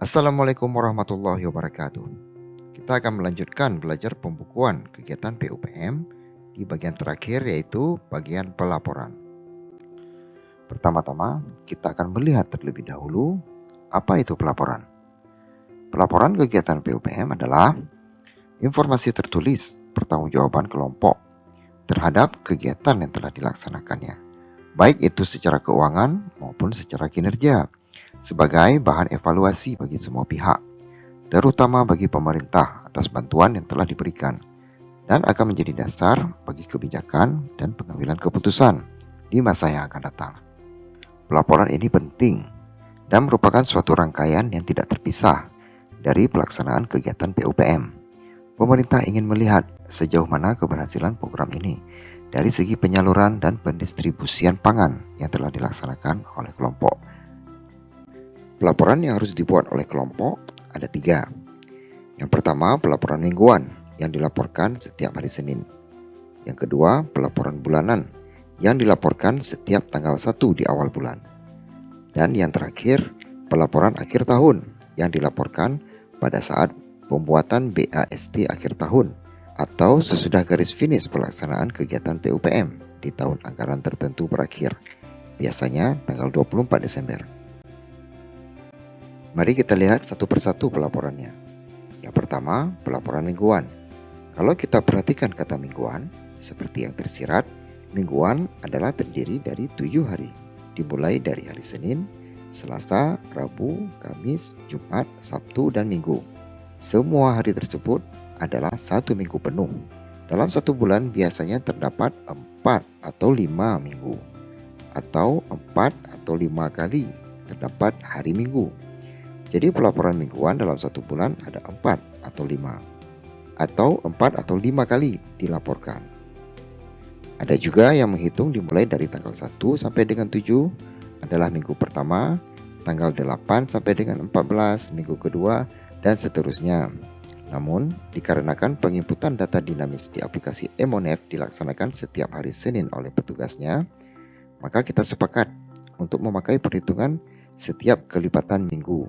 Assalamualaikum warahmatullahi wabarakatuh. Kita akan melanjutkan belajar pembukuan kegiatan PUPM di bagian terakhir, yaitu bagian pelaporan. Pertama-tama, kita akan melihat terlebih dahulu apa itu pelaporan. Pelaporan kegiatan PUPM adalah informasi tertulis pertanggungjawaban kelompok terhadap kegiatan yang telah dilaksanakannya, baik itu secara keuangan maupun secara kinerja, sebagai bahan evaluasi bagi semua pihak, terutama bagi pemerintah atas bantuan yang telah diberikan, dan akan menjadi dasar bagi kebijakan dan pengambilan keputusan di masa yang akan datang. Pelaporan ini penting dan merupakan suatu rangkaian yang tidak terpisah dari pelaksanaan kegiatan PUPM. Pemerintah ingin melihat sejauh mana keberhasilan program ini dari segi penyaluran dan pendistribusian pangan yang telah dilaksanakan oleh kelompok. Pelaporan yang harus dibuat oleh kelompok ada 3. Yang pertama, pelaporan mingguan yang dilaporkan setiap hari Senin. Yang kedua, pelaporan bulanan yang dilaporkan setiap tanggal 1 di awal bulan. Dan yang terakhir, pelaporan akhir tahun yang dilaporkan pada saat pembuatan BAST akhir tahun atau sesudah garis finish pelaksanaan kegiatan PUPM di tahun anggaran tertentu berakhir, biasanya tanggal 24 Desember. Mari kita lihat satu persatu pelaporannya. Yang pertama, pelaporan mingguan. Kalau kita perhatikan kata mingguan, seperti yang tersirat, mingguan adalah terdiri dari 7 hari, dimulai dari hari Senin, Selasa, Rabu, Kamis, Jumat, Sabtu, dan Minggu. Semua hari tersebut adalah 1 minggu penuh. Dalam 1 bulan biasanya terdapat 4 atau 5 minggu, atau 4 atau 5 kali terdapat hari Minggu. Jadi pelaporan mingguan dalam 1 bulan ada 4 atau 5, atau 4 atau 5 kali dilaporkan. Ada juga yang menghitung dimulai dari tanggal 1 sampai dengan 7 adalah minggu pertama, tanggal 8 sampai dengan 14 minggu kedua, dan seterusnya. Namun, dikarenakan penginputan data dinamis di aplikasi Emonef dilaksanakan setiap hari Senin oleh petugasnya, maka kita sepakat untuk memakai perhitungan setiap kelipatan minggu.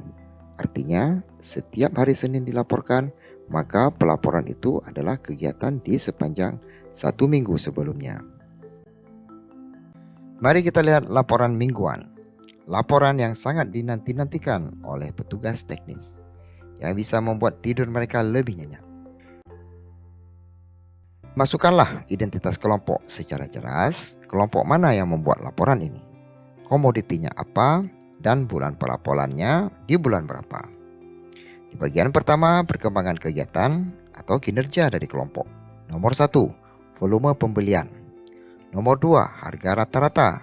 Artinya, setiap hari Senin dilaporkan, maka pelaporan itu adalah kegiatan di sepanjang 1 minggu sebelumnya. Mari kita lihat laporan mingguan. Laporan yang sangat dinanti-nantikan oleh petugas teknis, yang bisa membuat tidur mereka lebih nyenyak. Masukkanlah identitas kelompok secara jelas, kelompok mana yang membuat laporan ini, komoditinya apa, dan bulan pelaporannya di bulan berapa. Di bagian pertama, perkembangan kegiatan atau kinerja dari kelompok. Nomor 1, volume pembelian. Nomor 2, harga rata-rata.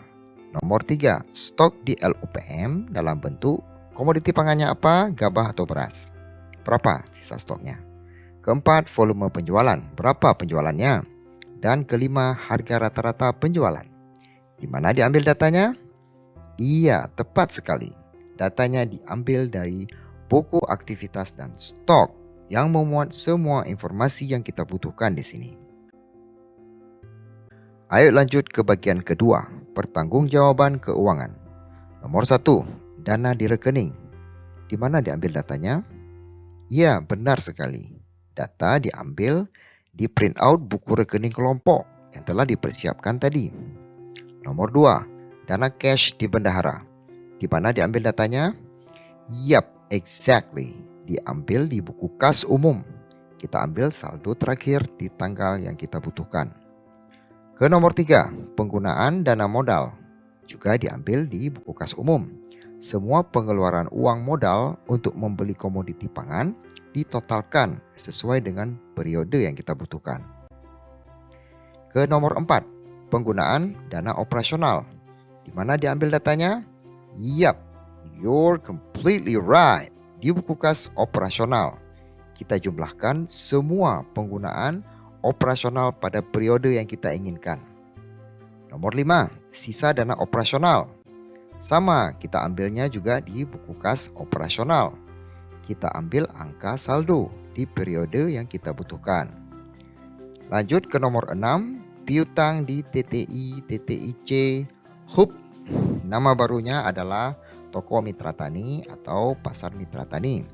Nomor 3, stok di LUPM dalam bentuk komoditi pangannya apa, gabah atau beras. Berapa sisa stoknya. Keempat, volume penjualan. Berapa penjualannya. Dan kelima, harga rata-rata penjualan. Di mana diambil datanya? Iya, tepat sekali. Datanya diambil dari buku aktivitas dan stok yang memuat semua informasi yang kita butuhkan di sini. Ayo lanjut ke bagian kedua, pertanggungjawaban keuangan. Nomor 1, dana di rekening. Di mana diambil datanya? Ya, benar sekali. Data diambil di print out buku rekening kelompok yang telah dipersiapkan tadi. Nomor 2, dana cash di bendahara. Di mana diambil datanya? Yap, exactly. Diambil di buku kas umum. Kita ambil saldo terakhir di tanggal yang kita butuhkan. Ke nomor 3, penggunaan dana modal. Juga diambil di buku kas umum. Semua pengeluaran uang modal untuk membeli komoditi pangan ditotalkan sesuai dengan periode yang kita butuhkan. Ke nomor 4, penggunaan dana operasional. Di mana diambil datanya? Yap, you're completely right. Di buku kas operasional. Kita jumlahkan semua penggunaan operasional pada periode yang kita inginkan. Nomor 5, sisa dana operasional. Sama, kita ambilnya juga di buku kas operasional. Kita ambil angka saldo di periode yang kita butuhkan. Lanjut ke nomor 6, piutang di TTI, TTIC, HUP. Nama barunya adalah toko mitra tani atau pasar mitra tani.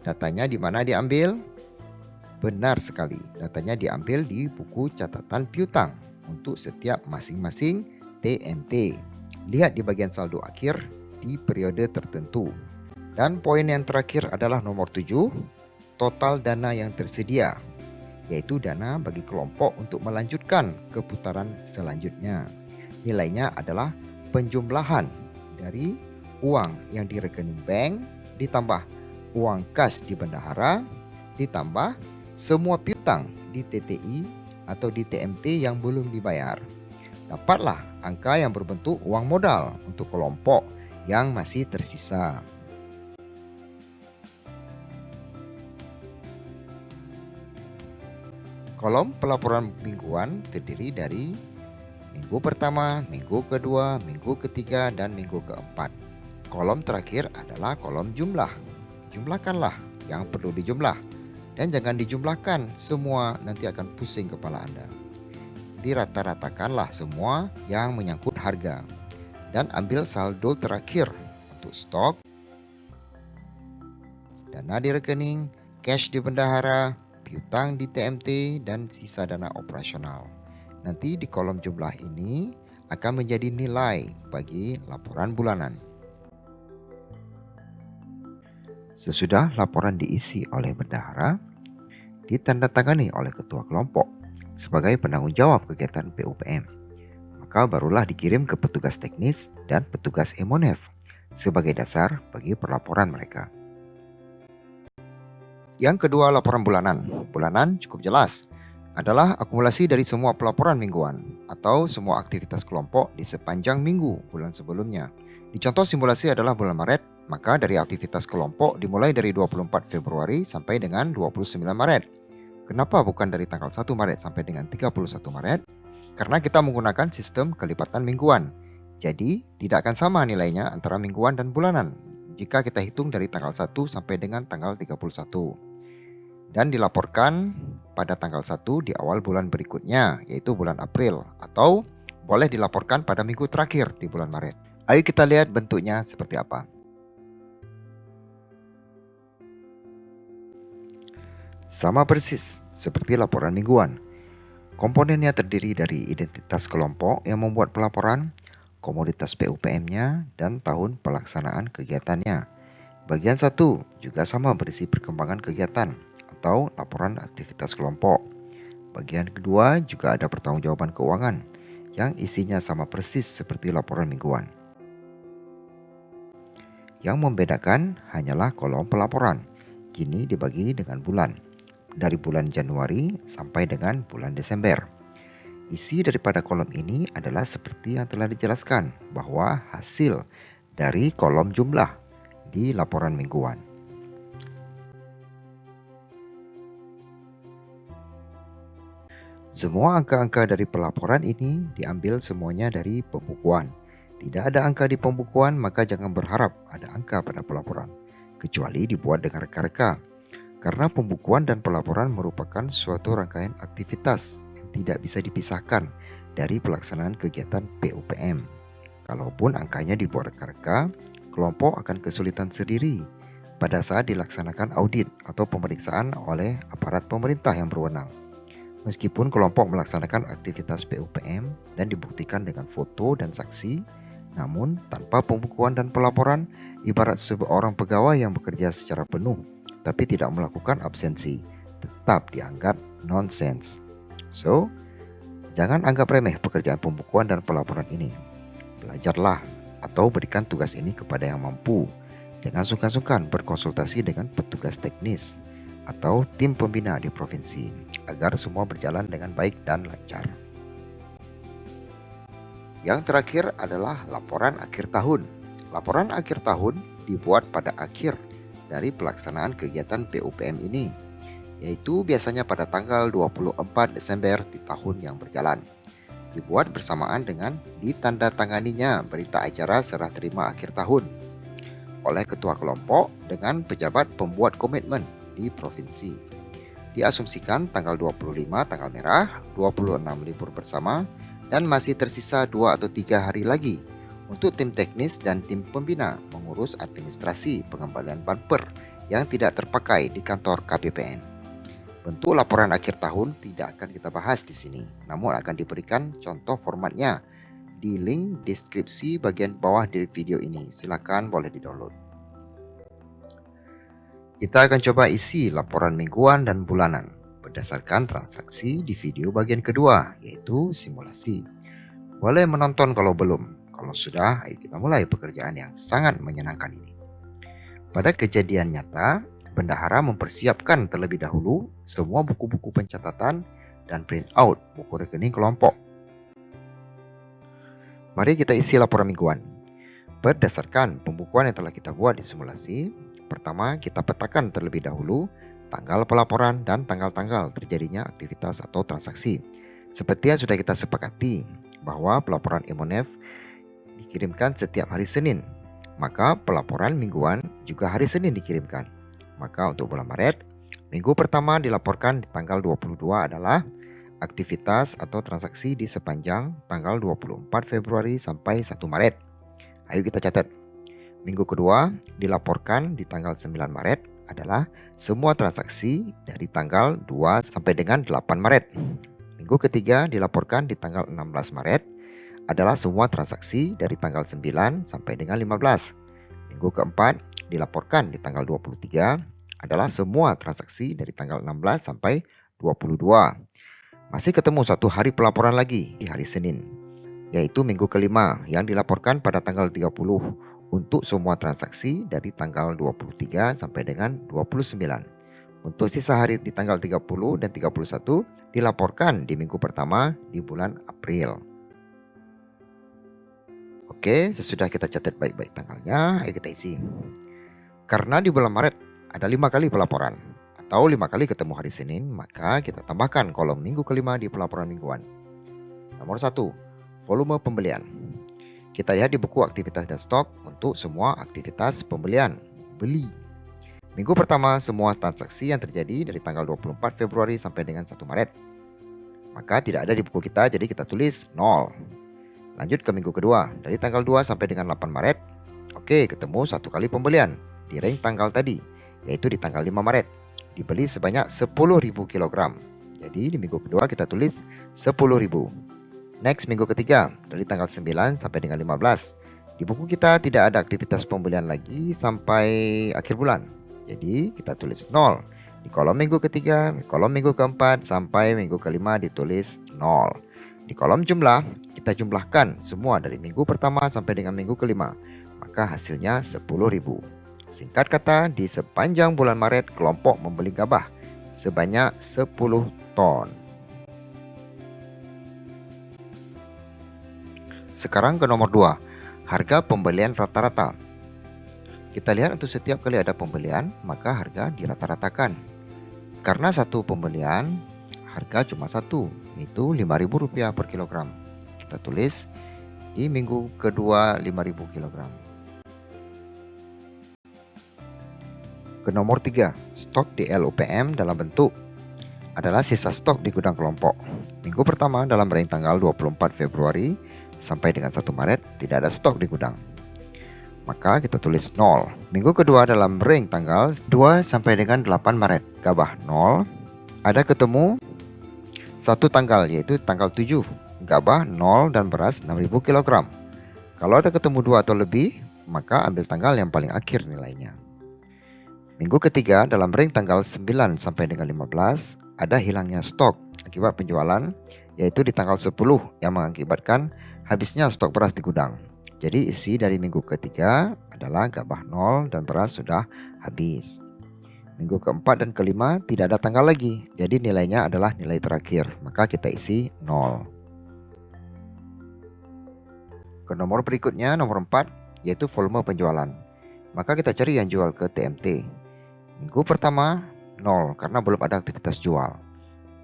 Datanya di mana diambil? Benar sekali, datanya diambil di buku catatan piutang untuk setiap masing-masing TMT. Lihat di bagian saldo akhir di periode tertentu. Dan poin yang terakhir adalah nomor 7, total dana yang tersedia, yaitu dana bagi kelompok untuk melanjutkan ke putaran selanjutnya. Nilainya adalah penjumlahan dari uang yang di rekening bank ditambah uang kas di bendahara ditambah semua piutang di TTI atau di TMT yang belum dibayar. Dapatlah angka yang berbentuk uang modal untuk kelompok yang masih tersisa. Kolom pelaporan mingguan terdiri dari minggu pertama, minggu kedua, minggu ketiga, dan minggu keempat. Kolom terakhir adalah kolom jumlah. Jumlahkanlah yang perlu dijumlah. Dan jangan dijumlahkan semua, nanti akan pusing kepala Anda. Dirata-ratakanlah semua yang menyangkut harga. Dan ambil saldo terakhir untuk stok, dana di rekening, cash di bendahara, piutang di TMT, dan sisa dana operasional. Nanti di kolom jumlah ini akan menjadi nilai bagi laporan bulanan. Sesudah laporan diisi oleh bendahara, ditandatangani oleh ketua kelompok sebagai penanggung jawab kegiatan PUPM, maka barulah dikirim ke petugas teknis dan petugas Emonef sebagai dasar bagi perlaporan mereka. Yang kedua, laporan bulanan. Bulanan cukup jelas, adalah akumulasi dari semua pelaporan mingguan atau semua aktivitas kelompok di sepanjang minggu bulan sebelumnya. Di contoh simulasi adalah bulan Maret, maka dari aktivitas kelompok dimulai dari 24 Februari sampai dengan 29 Maret. Kenapa bukan dari tanggal 1 Maret sampai dengan 31 Maret? Karena kita menggunakan sistem kelipatan mingguan. Jadi tidak akan sama nilainya antara mingguan dan bulanan jika kita hitung dari tanggal 1 sampai dengan tanggal 31. Dan dilaporkan pada tanggal 1 di awal bulan berikutnya, yaitu bulan April, atau boleh dilaporkan pada minggu terakhir di bulan Maret. Ayo kita lihat bentuknya seperti apa. Sama persis seperti laporan mingguan. Komponennya terdiri dari identitas kelompok yang membuat pelaporan, komoditas PUPM-nya, dan tahun pelaksanaan kegiatannya. Bagian 1 juga sama berisi perkembangan kegiatan atau laporan aktivitas kelompok. Bagian kedua juga ada pertanggungjawaban keuangan yang isinya sama persis seperti laporan mingguan. Yang membedakan hanyalah kolom pelaporan. Kini dibagi dengan bulan. Dari bulan Januari sampai dengan bulan Desember. Isi daripada kolom ini adalah seperti yang telah dijelaskan, bahwa hasil dari kolom jumlah di laporan mingguan. Semua angka-angka dari pelaporan ini diambil semuanya dari pembukuan. Tidak ada angka di pembukuan, maka jangan berharap ada angka pada pelaporan, kecuali dibuat dengan reka-reka. Karena pembukuan dan pelaporan merupakan suatu rangkaian aktivitas yang tidak bisa dipisahkan dari pelaksanaan kegiatan PUPM. Kalaupun angkanya dibuat reka-reka, kelompok akan kesulitan sendiri pada saat dilaksanakan audit atau pemeriksaan oleh aparat pemerintah yang berwenang. Meskipun kelompok melaksanakan aktivitas PUPM dan dibuktikan dengan foto dan saksi, namun tanpa pembukuan dan pelaporan, ibarat seorang pegawai yang bekerja secara penuh tapi tidak melakukan absensi, tetap dianggap nonsense. So, jangan anggap remeh pekerjaan pembukuan dan pelaporan ini. Belajarlah atau berikan tugas ini kepada yang mampu. Jangan sungkan-sungkan berkonsultasi dengan petugas teknis atau tim pembina di provinsi agar semua berjalan dengan baik dan lancar. Yang terakhir adalah laporan akhir tahun. Laporan akhir tahun dibuat pada akhir dari pelaksanaan kegiatan PUPM ini, yaitu biasanya pada tanggal 24 Desember di tahun yang berjalan. Dibuat bersamaan dengan ditandatanganinya berita acara serah terima akhir tahun oleh ketua kelompok dengan pejabat pembuat komitmen di provinsi. Diasumsikan tanggal 25 tanggal merah, 26 libur bersama, dan masih tersisa 2 atau 3 hari lagi Untuk tim teknis dan tim pembina mengurus administrasi pengembalian bumper yang tidak terpakai di kantor KPPN. Bentuk laporan akhir tahun tidak akan kita bahas di sini, namun akan diberikan contoh formatnya di link deskripsi bagian bawah dari video ini. Silakan boleh di-download. Kita akan coba isi laporan mingguan dan bulanan berdasarkan transaksi di video bagian kedua, yaitu simulasi. Boleh menonton kalau belum. Kalau sudah, ayo kita mulai pekerjaan yang sangat menyenangkan ini. Pada kejadian nyata, bendahara mempersiapkan terlebih dahulu semua buku-buku pencatatan dan print out buku rekening kelompok. Mari kita isi laporan mingguan. Berdasarkan pembukuan yang telah kita buat di simulasi, pertama kita petakan terlebih dahulu tanggal pelaporan dan tanggal-tanggal terjadinya aktivitas atau transaksi. Seperti yang sudah kita sepakati bahwa pelaporan Imonef dikirimkan setiap hari Senin, maka pelaporan mingguan juga hari Senin dikirimkan. Maka untuk bulan Maret, minggu pertama dilaporkan di tanggal 22 adalah aktivitas atau transaksi di sepanjang tanggal 24 Februari sampai 1 Maret. Ayo kita catat. Minggu kedua dilaporkan di tanggal 9 Maret adalah semua transaksi dari tanggal 2 sampai dengan 8 Maret. Minggu ketiga dilaporkan di tanggal 16 Maret adalah semua transaksi dari tanggal 9 sampai dengan 15. Minggu keempat dilaporkan di tanggal 23 adalah semua transaksi dari tanggal 16 sampai 22. Masih ketemu satu hari pelaporan lagi di hari Senin, yaitu minggu kelima yang dilaporkan pada tanggal 30 untuk semua transaksi dari tanggal 23 sampai dengan 29. Untuk sisa hari di tanggal 30 dan 31 dilaporkan di minggu pertama di bulan April. Oke, sesudah kita catat baik-baik tanggalnya, ayo kita isi. Karena di bulan Maret ada 5 kali pelaporan atau 5 kali ketemu hari Senin, maka kita tambahkan kolom minggu kelima di pelaporan mingguan. Nomor 1, volume pembelian. Kita lihat di buku aktivitas dan stok untuk semua aktivitas pembelian, beli. Minggu pertama semua transaksi yang terjadi dari tanggal 24 Februari sampai dengan 1 Maret. Maka tidak ada di buku kita, jadi kita tulis 0. Lanjut ke minggu kedua, dari tanggal 2 sampai dengan 8 Maret. Oke, ketemu satu kali pembelian di range tanggal tadi, yaitu di tanggal 5 Maret. Dibeli sebanyak 10.000 kg. Jadi di minggu kedua kita tulis 10.000. Next, minggu ketiga, dari tanggal 9 sampai dengan 15. Di buku kita tidak ada aktivitas pembelian lagi sampai akhir bulan. Jadi kita tulis 0. Di kolom minggu ketiga, kolom minggu keempat sampai minggu kelima ditulis 0. Di kolom jumlah, kita jumlahkan semua dari minggu pertama sampai dengan minggu kelima. Maka hasilnya 10.000. Singkat kata, di sepanjang bulan Maret, kelompok membeli gabah sebanyak 10 ton. Sekarang ke nomor 2, harga pembelian rata-rata. Kita lihat untuk setiap kali ada pembelian, maka harga dirata-ratakan. Karena satu pembelian, harga cuma satu, yaitu Rp5.000 per kilogram. Kita tulis di minggu kedua 5.000 kilogram. Ke nomor 3, stok di LUPM dalam bentuk adalah sisa stok di gudang kelompok. Minggu pertama dalam range tanggal 24 Februari sampai dengan 1 Maret tidak ada stok di gudang. Maka kita tulis 0. Minggu kedua dalam range tanggal 2 sampai dengan 8 Maret, gabah 0. Ada ketemu satu tanggal, yaitu tanggal 7, gabah 0 dan beras 6.000 kg. Kalau ada ketemu 2 atau lebih, maka ambil tanggal yang paling akhir nilainya. Minggu ketiga dalam range tanggal 9 sampai dengan 15 ada hilangnya stok akibat penjualan, yaitu di tanggal 10 yang mengakibatkan habisnya stok beras di gudang. Jadi isi dari minggu ketiga adalah gabah 0 dan beras sudah habis. Minggu keempat dan kelima tidak ada tanggal lagi, jadi nilainya adalah nilai terakhir, maka kita isi 0. Ke nomor berikutnya, nomor 4, yaitu volume penjualan. Maka kita cari yang jual ke TMT. Minggu pertama 0 karena belum ada aktivitas jual.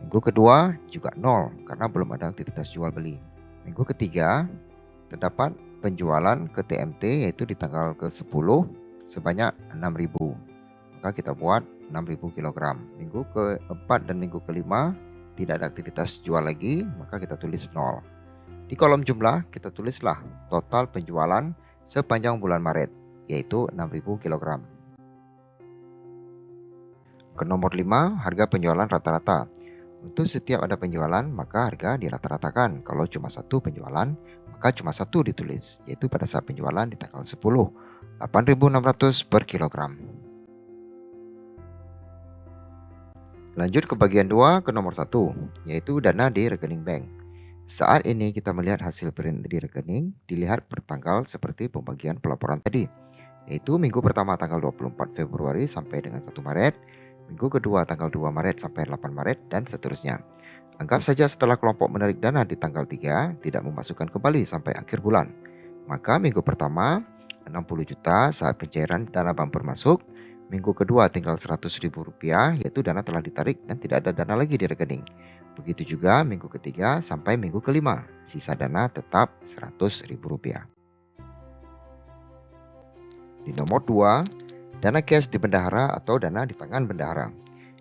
Minggu kedua juga 0 karena belum ada aktivitas jual beli. Minggu ketiga terdapat penjualan ke TMT, yaitu di tanggal ke-10 sebanyak 6.000. Maka kita buat 6.000 kg. Minggu keempat dan minggu kelima tidak ada aktivitas jual lagi, maka kita tulis 0. Di kolom jumlah kita tulislah total penjualan sepanjang bulan Maret, yaitu 6.000 kg. Ke nomor 5, harga penjualan rata-rata. Untuk setiap ada penjualan, maka harga dirata-ratakan. Kalau cuma satu penjualan, maka cuma satu ditulis, yaitu pada saat penjualan di tanggal 10, 8.600 per kilogram. Lanjut ke bagian 2, ke nomor 1, yaitu dana di rekening bank. Saat ini kita melihat hasil print di rekening, dilihat bertanggal seperti pembagian pelaporan tadi, yaitu minggu pertama tanggal 24 Februari sampai dengan 1 Maret, minggu kedua tanggal 2 Maret sampai 8 Maret, dan seterusnya. Anggap saja setelah kelompok menarik dana di tanggal 3 tidak memasukkan kembali sampai akhir bulan. Maka minggu pertama 60 juta saat pencairan dana bumper masuk, minggu kedua tinggal Rp100.000, yaitu dana telah ditarik dan tidak ada dana lagi di rekening. Begitu juga minggu ketiga sampai minggu kelima, sisa dana tetap Rp100.000. Di nomor 2, dana cash di bendahara atau dana di tangan bendahara.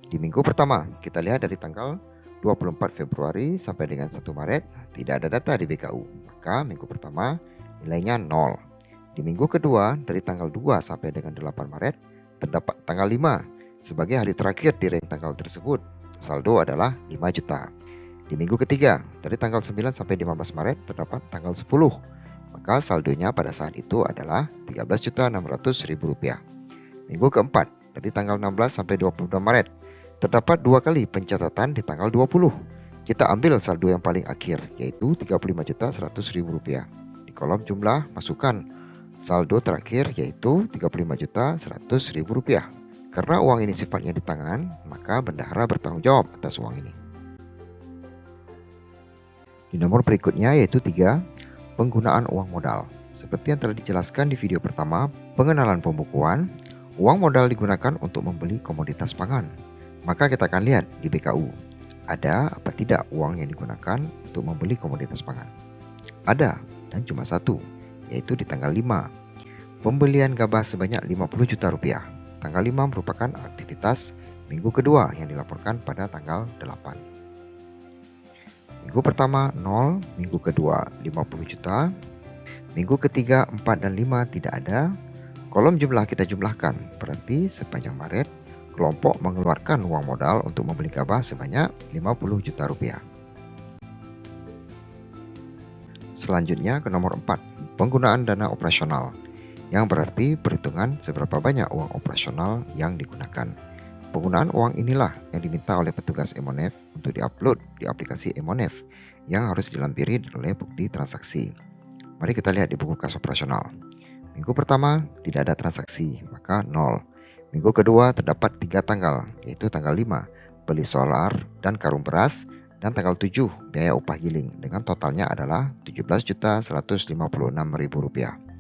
Di minggu pertama, kita lihat dari tanggal 24 Februari sampai dengan 1 Maret tidak ada data di BKU, maka minggu pertama nilainya 0. Di minggu kedua dari tanggal 2 sampai dengan 8 Maret terdapat tanggal 5 sebagai hari terakhir di range tanggal tersebut. Saldo adalah 5 juta. Di minggu ketiga dari tanggal 9 sampai 15 Maret terdapat tanggal 10, maka saldonya pada saat itu adalah Rp13.600.000. Minggu keempat dari tanggal 16 sampai 22 Maret terdapat 2 kali pencatatan di tanggal 20. Kita ambil saldo yang paling akhir, yaitu Rp35.100.000. Di kolom jumlah masukkan saldo terakhir, yaitu Rp35.100.000. Karena uang ini sifatnya di tangan, maka bendahara bertanggung jawab atas uang ini. Di nomor berikutnya yaitu 3, penggunaan uang modal. Seperti yang telah dijelaskan di video pertama, pengenalan pembukuan, uang modal digunakan untuk membeli komoditas pangan. Maka kita akan lihat di BKU, ada apa tidak uang yang digunakan untuk membeli komoditas pangan. Ada, dan cuma satu, yaitu di tanggal 5. Pembelian gabah sebanyak Rp50 juta. Tanggal 5 merupakan aktivitas minggu kedua yang dilaporkan pada tanggal 8. Minggu pertama 0, minggu kedua 50 juta, minggu ketiga 4 dan 5 tidak ada. Kolom jumlah kita jumlahkan, berarti sepanjang Maret kelompok mengeluarkan uang modal untuk membeli gabah sebanyak Rp50 juta. Selanjutnya ke nomor 4, penggunaan dana operasional, yang berarti perhitungan seberapa banyak uang operasional yang digunakan. Penggunaan uang inilah yang diminta oleh petugas Emonef untuk diupload di aplikasi Emonef yang harus dilampiri oleh bukti transaksi. Mari kita lihat di buku kas operasional. Minggu pertama tidak ada transaksi, maka 0. Minggu kedua terdapat 3 tanggal, yaitu tanggal 5 beli solar dan karung beras, dan tanggal 7 biaya upah giling dengan totalnya adalah Rp17.156.000.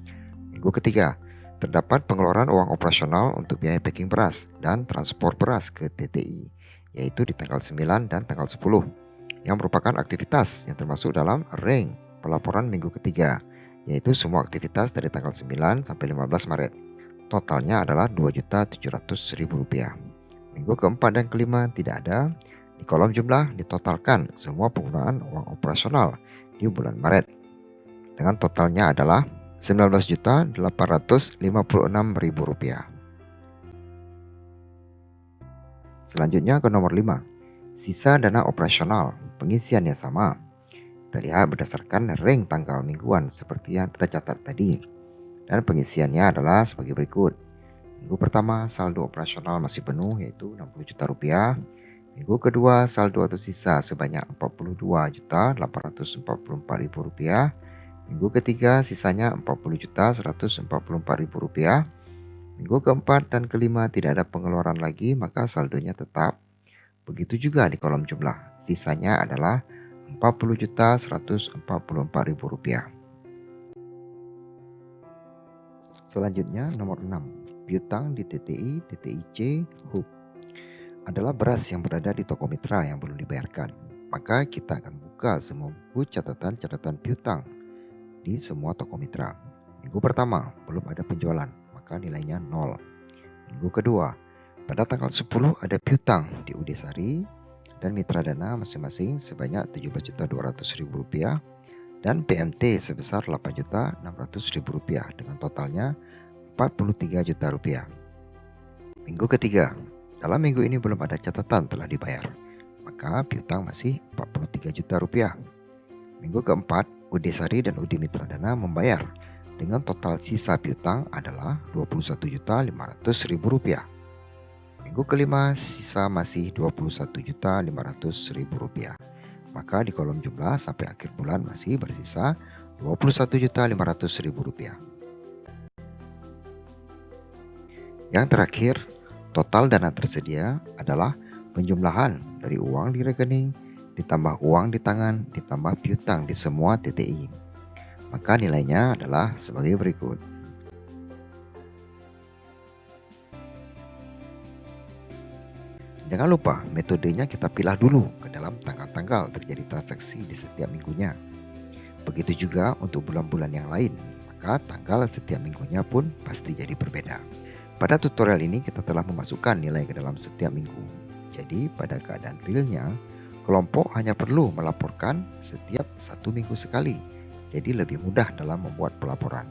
Minggu ketiga terdapat pengeluaran uang operasional untuk biaya packing beras dan transport beras ke TTI, yaitu di tanggal 9 dan tanggal 10, yang merupakan aktivitas yang termasuk dalam range pelaporan minggu ketiga, yaitu semua aktivitas dari tanggal 9 sampai 15 Maret. Totalnya adalah Rp2.700.000. Minggu keempat dan kelima tidak ada. Di kolom jumlah ditotalkan semua penggunaan uang operasional di bulan Maret, dengan totalnya adalah Rp19.856.000. Selanjutnya ke nomor 5, sisa dana operasional, pengisiannya sama. Kita lihat berdasarkan rank tanggal mingguan seperti yang tercatat tadi. Dan pengisiannya adalah sebagai berikut. Minggu pertama saldo operasional masih penuh, yaitu Rp60 juta. Minggu kedua saldo atau sisa sebanyak Rp42.844.000. Minggu ketiga sisanya Rp40.144.000. Minggu keempat dan kelima tidak ada pengeluaran lagi, maka saldonya tetap. Begitu juga di kolom jumlah, sisanya adalah Rp40.144.000. Selanjutnya nomor 6, piutang di TTI, TTIC, HUB. Adalah beras yang berada di toko mitra yang belum dibayarkan. Maka kita akan buka semua buku catatan piutang di semua toko mitra. Minggu pertama belum ada penjualan, maka nilainya 0. Minggu kedua pada tanggal 10 ada piutang di UD Sari dan mitra dana masing-masing sebanyak Rp17.200.000. dan PMT sebesar Rp8.600.000 dengan totalnya Rp43 juta. Minggu ketiga, dalam minggu ini belum ada catatan telah dibayar, maka piutang masih Rp43 juta. Minggu keempat, UD Sari dan UD Mitra Dana membayar dengan total sisa piutang adalah Rp21.500.000. Minggu kelima, sisa masih Rp21.500.000. Maka di kolom jumlah sampai akhir bulan masih bersisa Rp21.500.000. Yang terakhir, total dana tersedia adalah penjumlahan dari uang di rekening, ditambah uang di tangan, ditambah piutang di semua TTI. Maka nilainya adalah sebagai berikut. Jangan lupa metodenya kita pilah dulu ke dalam tanggal-tanggal terjadi transaksi di setiap minggunya. Begitu juga untuk bulan-bulan yang lain, maka tanggal setiap minggunya pun pasti jadi berbeda. Pada tutorial ini kita telah memasukkan nilai ke dalam setiap minggu. Jadi pada keadaan realnya, kelompok hanya perlu melaporkan setiap 1 minggu sekali. Jadi lebih mudah dalam membuat pelaporan.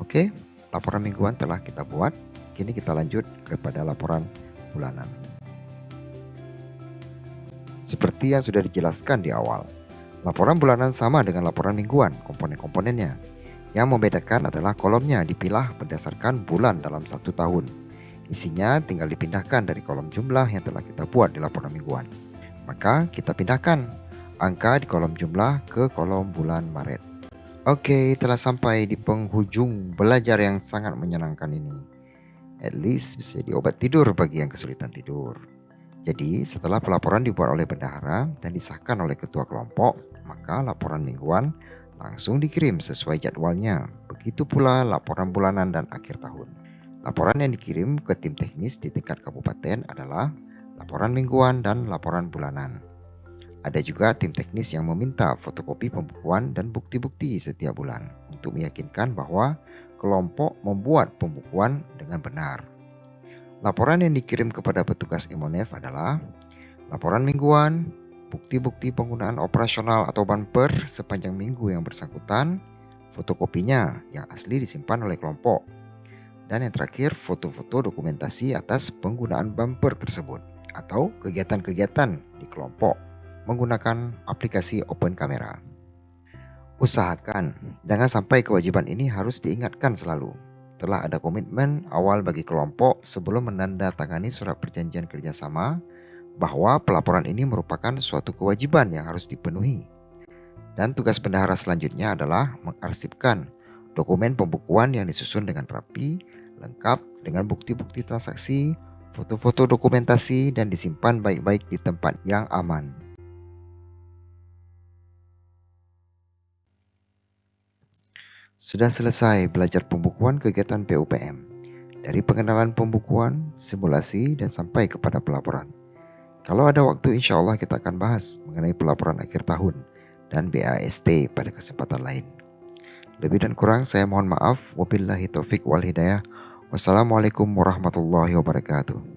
Oke, laporan mingguan telah kita buat. Kini kita lanjut kepada laporan bulanan. Seperti yang sudah dijelaskan di awal, laporan bulanan sama dengan laporan mingguan, komponen-komponennya. Yang membedakan adalah kolomnya dipilah berdasarkan bulan dalam 1 tahun. Isinya tinggal dipindahkan dari kolom jumlah yang telah kita buat di laporan mingguan. Maka kita pindahkan angka di kolom jumlah ke kolom bulan Maret. Oke, telah sampai di penghujung belajar yang sangat menyenangkan ini. At least bisa jadi obat tidur bagi yang kesulitan tidur. Jadi setelah pelaporan dibuat oleh bendahara dan disahkan oleh ketua kelompok, maka laporan mingguan langsung dikirim sesuai jadwalnya. Begitu pula laporan bulanan dan akhir tahun. Laporan yang dikirim ke tim teknis di tingkat kabupaten adalah laporan mingguan dan laporan bulanan. Ada juga tim teknis yang meminta fotokopi pembukuan dan bukti-bukti setiap bulan untuk meyakinkan bahwa kelompok membuat pembukuan dengan benar. Laporan yang dikirim kepada petugas Imonef adalah laporan mingguan, bukti-bukti penggunaan operasional atau bumper sepanjang minggu yang bersangkutan, fotokopinya yang asli disimpan oleh kelompok, dan yang terakhir foto-foto dokumentasi atas penggunaan bumper tersebut atau kegiatan-kegiatan di kelompok menggunakan aplikasi Open Camera. Usahakan jangan sampai kewajiban ini harus diingatkan selalu. Telah ada komitmen awal bagi kelompok sebelum menandatangani surat perjanjian kerjasama bahwa pelaporan ini merupakan suatu kewajiban yang harus dipenuhi. Dan tugas bendahara selanjutnya adalah mengarsipkan dokumen pembukuan yang disusun dengan rapi, lengkap dengan bukti-bukti transaksi, foto-foto dokumentasi, dan disimpan baik-baik di tempat yang aman. Sudah selesai belajar pembukuan kegiatan PUPM. Dari pengenalan pembukuan, simulasi, dan sampai kepada pelaporan. Kalau ada waktu insya Allah kita akan bahas mengenai pelaporan akhir tahun dan BAST pada kesempatan lain. Lebih dan kurang saya mohon maaf. Wabillahi taufik wal hidayah. Wassalamualaikum warahmatullahi wabarakatuh.